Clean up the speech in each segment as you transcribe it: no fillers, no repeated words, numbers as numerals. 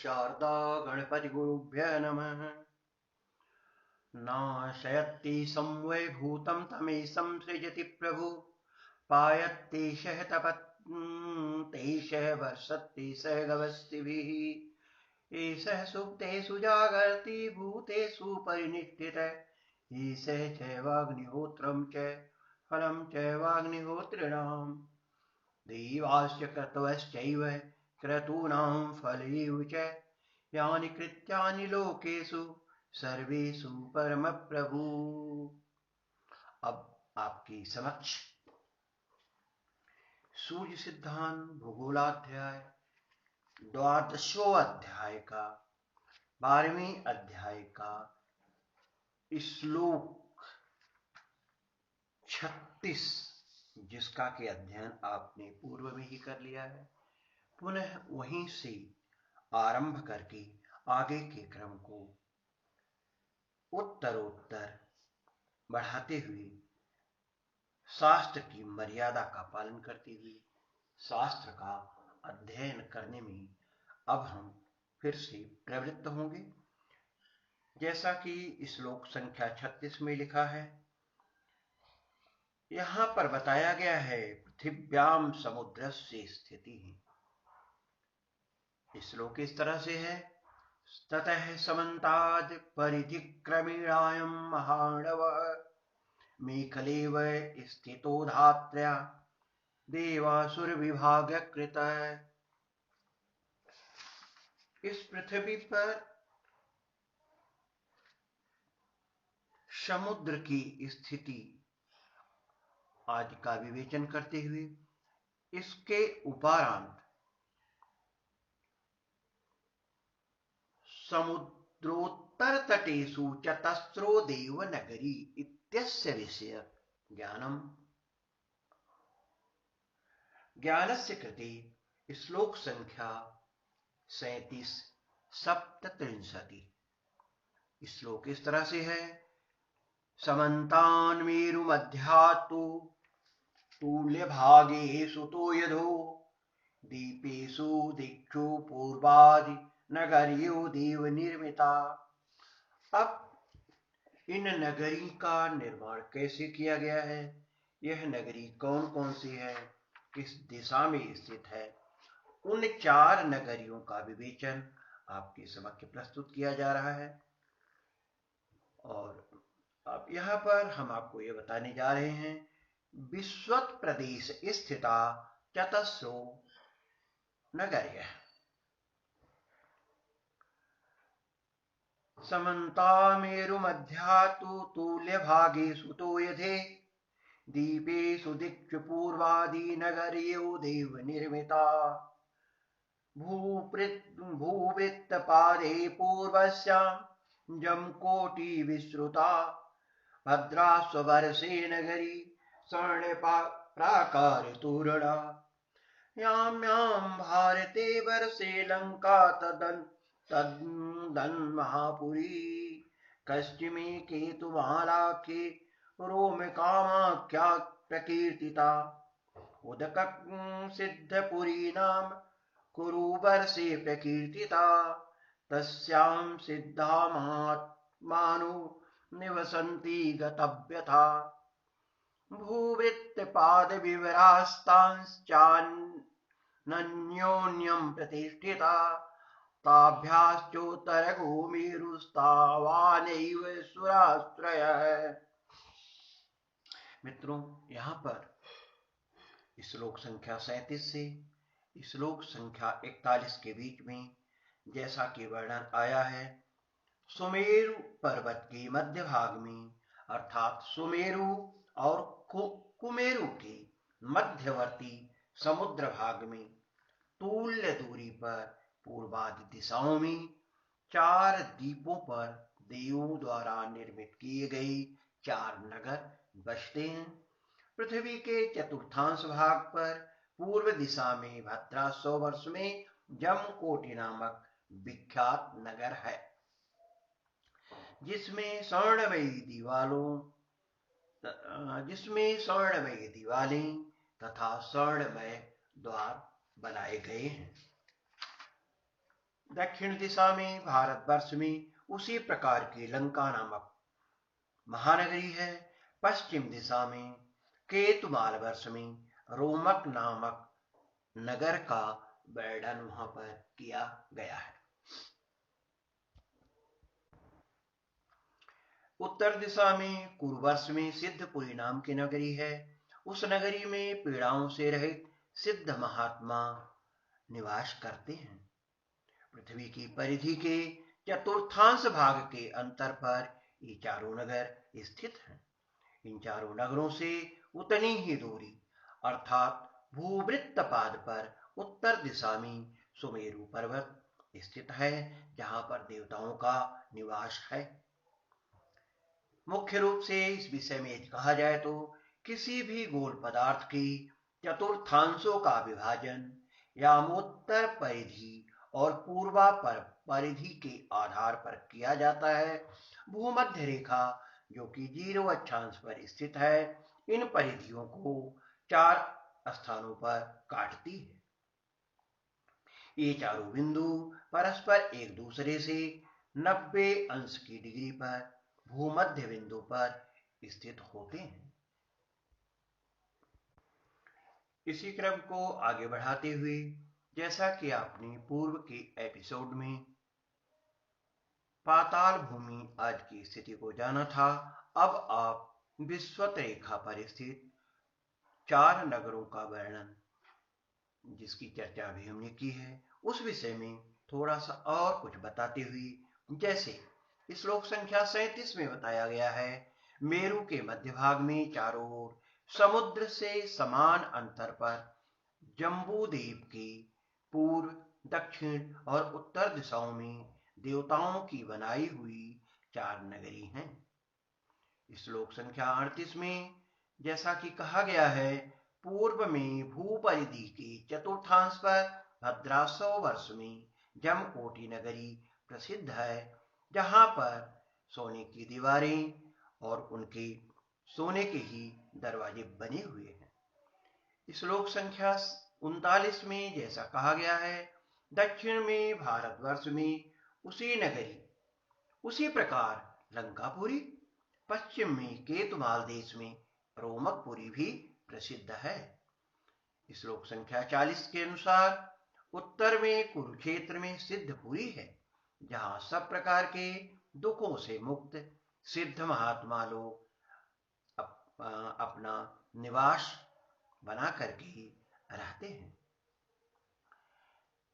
शारदा गणपति गुरुभ्य नमः। नाशयति संवैभूतं तमेशं सृजति प्रभु पायत्येषः तपत्येषः वर्षत्येषः गवस्तिभिः एषः सुप्तेषु जागर्ति भूतेषु परिनिष्ठितः एषः चैवाग्निहोत्रं च फलं चैवाग्निहोत्रिणाम् देवास्य क्रतवश्चैव क्रतूनां फलेषु च यानि कृत्यानि लोकेषु सर्वेषु परम प्रभु। अब आपके समक्ष सूर्य सिद्धांत भूगोलाध्याय 12वें अध्याय का 12वें अध्याय का श्लोक 36 जिसका के अध्ययन आपने पूर्व में ही कर लिया है, पुनः वहीं से आरंभ करके आगे के क्रम को उत्तरोत्तर बढ़ाते हुए शास्त्र की मर्यादा का पालन करते हुए शास्त्र का अध्ययन करने में अब हम फिर से प्रवृत्त होंगे। जैसा कि श्लोक संख्या 36 में लिखा है, यहां पर बताया गया है पृथिव्याम समुद्रस्य स्थिति। श्लोक इस तरह से है, ततः समन्ताद् परिधिक्रमीणायं महाणवः मेखलेव स्थितो धात्र्या देवासुर विभागकृत। इस पृथ्वी पर समुद्र की स्थिति आदि का विवेचन करते हुए इसके उपरांत समुद्रोत्तर तटेषु चतस्रो देवनगरी इत्यस्य विषय ज्ञानस्य कृते श्लोक संख्या 37 सप्तत्रिंशति। श्लोक इस तरह से है, समन्तान् मेरु मध्यात्तु तुल्यभागेषु तो यधो दीपेषु दिक्षु पूर्वादि नगरियो देव निर्मिता। अब इन नगरी का निर्माण कैसे किया गया है, यह नगरी कौन कौन सी है, किस दिशा में स्थित है, उन 4 नगरियों का विवेचन आपके समक्ष प्रस्तुत किया जा रहा है। और अब यहाँ पर हम आपको यह बताने जा रहे हैं, विश्वत प्रदेश स्थिता चतस्रो नगर्य समन्ता मेरु मध्यातु तुल्य भागेषु तो यथे दीपेषु दिक्षु पूर्वादि नगर्यो देव निर्मिता भूवृत्त पादे पूर्वस्यां जमकोटि विश्रुता भद्रास्वर्षे नगरी स्वर्ण प्राकार तोरणा यां भारते वर्षे लंका तदन्महापुरी कश्चिमे केतुमालाख्ये रोम कामाख्या प्रकीर्तिता उदक सिद्धपुरी नाम कुरुवर्षे प्रकीर्तिता तस्यां सिद्धामात्मानो निवसन्ति गतव्यथा भूवृत्तपाद विवरास्तांश्चान्योन्यं प्रतिष्ठिता ताभ्याश्चोत्तरगो मेरुस्तावानैव सुराश्रयः। मित्रों, यहाँ पर श्लोक संख्या 37 से श्लोक संख्या 41 के बीच में जैसा कि वर्णन आया है, सुमेरु पर्वत के मध्य भाग में अर्थात सुमेरु और कुमेरु के मध्यवर्ती समुद्र भाग में तुल्य दूरी पर पूर्वादि दिशाओं में 4 द्वीपों पर देवों द्वारा निर्मित किए गए 4 नगर बसते हैं। पृथ्वी के चतुर्थांश भाग पर पूर्व दिशा में भद्रास्व वर्ष में जमकोटि नामक विख्यात नगर है, जिसमें स्वर्णमयी दीवारें तथा स्वर्णमय द्वार बनाए गए हैं। दक्षिण दिशा में भारतवर्ष में उसी प्रकार की लंका नामक महानगरी है। पश्चिम दिशा में केतुमाल वर्ष में रोमक नामक नगर का वर्णन वहां पर किया गया है। उत्तर दिशा में कुरुवर्ष में सिद्धपुरी नाम की नगरी है। उस नगरी में पीड़ाओं से रहित सिद्ध महात्मा निवास करते हैं। पृथ्वी की परिधि के चतुर्थांश भाग के अंतर पर ये चारों नगर स्थित हैं। इन चारों नगरों से उतनी ही दूरी अर्थात भूवृत्तपाद पर उत्तर दिशा में सुमेरु पर्वत स्थित है, जहां पर देवताओं का निवास है। मुख्य रूप से इस विषय में कहा जाए तो किसी भी गोल पदार्थ की चतुर्थांशों का विभाजन यामोत्तर परिधि और पूर्वा परिधि के आधार पर किया जाता है। भूमध्य रेखा जो कि 0 अक्षांश पर स्थित है, इन परिधियों को 4 स्थानों पर काटती है। ये चारों बिंदु परस्पर एक दूसरे से 90 अंश की डिग्री पर भूमध्य बिंदु पर स्थित होते हैं। इसी क्रम को आगे बढ़ाते हुए, जैसा कि आपने पूर्व के एपिसोड में पाताल भूमि आज की स्थिति को जाना था, अब आप विषुवत रेखा पर स्थित 4 नगरों का वर्णन, जिसकी चर्चा भी हमने की है, उस विषय में थोड़ा सा और कुछ बताते हुए, जैसे श्लोक संख्या 37 में बताया गया है, मेरु के मध्य भाग में चारों ओर समुद्र से समान अंतर पर जम्बूद्वीप की पूर्व, दक्षिण और उत्तर दिशाओं में देवताओं की बनाई हुई 4 नगरी हैं। श्लोक संख्या 38 में जैसा कि कहा गया है, पूर्व में भूपरिधि के चतुर्थांश पर भद्रासव वर्ष में जमकोटी नगरी प्रसिद्ध है, जहां पर सोने की दीवारें और उनके सोने के ही दरवाजे बने हुए हैं। श्लोक संख्या 39 में जैसा कहा गया है, दक्षिण में भारतवर्ष में उसी नगरी उसी प्रकार लंकापुरी, पश्चिम में केतुमाल देश में रोमकपुरी भी प्रसिद्ध है। श्लोक संख्या 40 के अनुसार उत्तर में कुरुक्षेत्र में सिद्धपुरी है, जहां सब प्रकार के दुखों से मुक्त सिद्ध महात्मा लोग अपना निवास बना करके रहते हैं।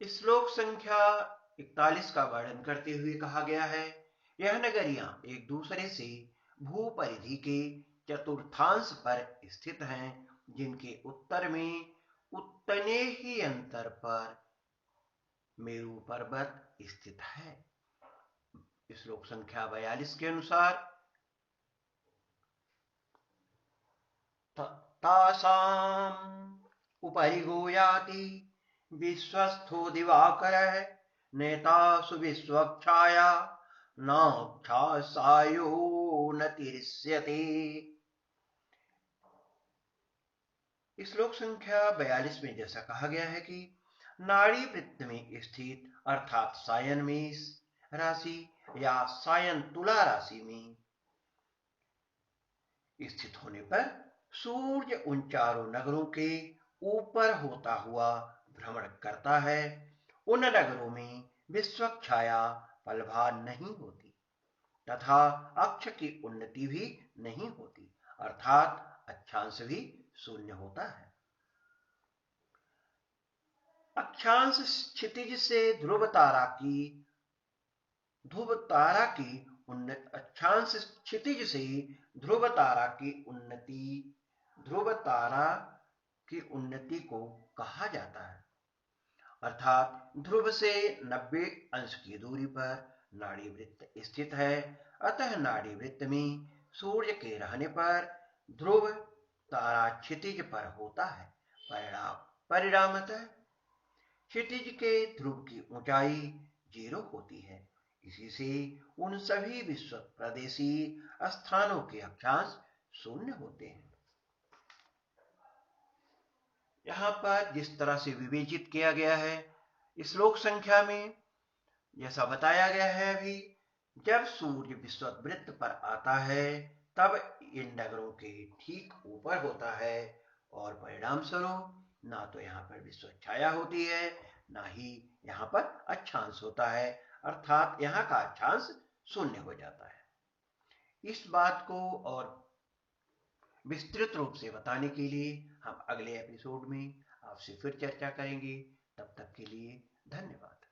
श्लोक संख्या 41 का वर्णन करते हुए कहा गया है, यह नगरियां एक दूसरे से भूपरिधि के चतुर्थांश पर स्थित हैं, जिनके उत्तर में उतने ही अंतर पर मेरु पर्वत स्थित है। श्लोक संख्या 42 के अनुसार तासाम उपरि गोयाति विश्वस्थो दिवाकरः नेतासु विश्वक्षाया नाक्षासायो न तिरिष्यते। श्लोक संख्या 42 में जैसा कहा गया है कि नाड़ी वृत्त में स्थित अर्थात सायन मेष राशि या सायन तुला राशि में स्थित होने पर सूर्य उन चारों नगरों के ऊपर होता हुआ भ्रमण करता है। उन नगरों में विश्वक्षाया फलभार नहीं होती तथा अक्ष की उन्नति भी नहीं होती, अर्थात अक्षांश भी शून्य होता है। अक्षांश क्षितिज से ध्रुव तारा की उन्नति को कहा जाता है, अर्थात ध्रुव से 90 अंश की दूरी पर नाड़ी वृत्त स्थित है। अतः नाड़ी वृत्त में सूर्य के रहने पर ध्रुव तारा क्षितिज पर होता है। परिणामतः क्षितिज के ध्रुव की ऊंचाई 0 होती है। इसी से उन सभी विश्व प्रदेशी स्थानों के अक्षांश शून्य होते हैं। यहां पर जिस तरह से विवेचित किया गया है, श्लोक संख्या में जैसा बताया गया है अभी, जब सूर्य विषुववृत्त पर आता है तब इन नगरों के ठीक ऊपर होता है और परिणाम स्वरूप ना तो यहाँ पर विश्व छाया होती है, ना ही यहाँ पर अक्षांश होता है, अर्थात यहाँ का अक्षांश शून्य हो जाता है। इस बात को और विस्तृत रूप से बताने के लिए हम अगले एपिसोड में आपसे फिर चर्चा करेंगे। तब तक के लिए धन्यवाद।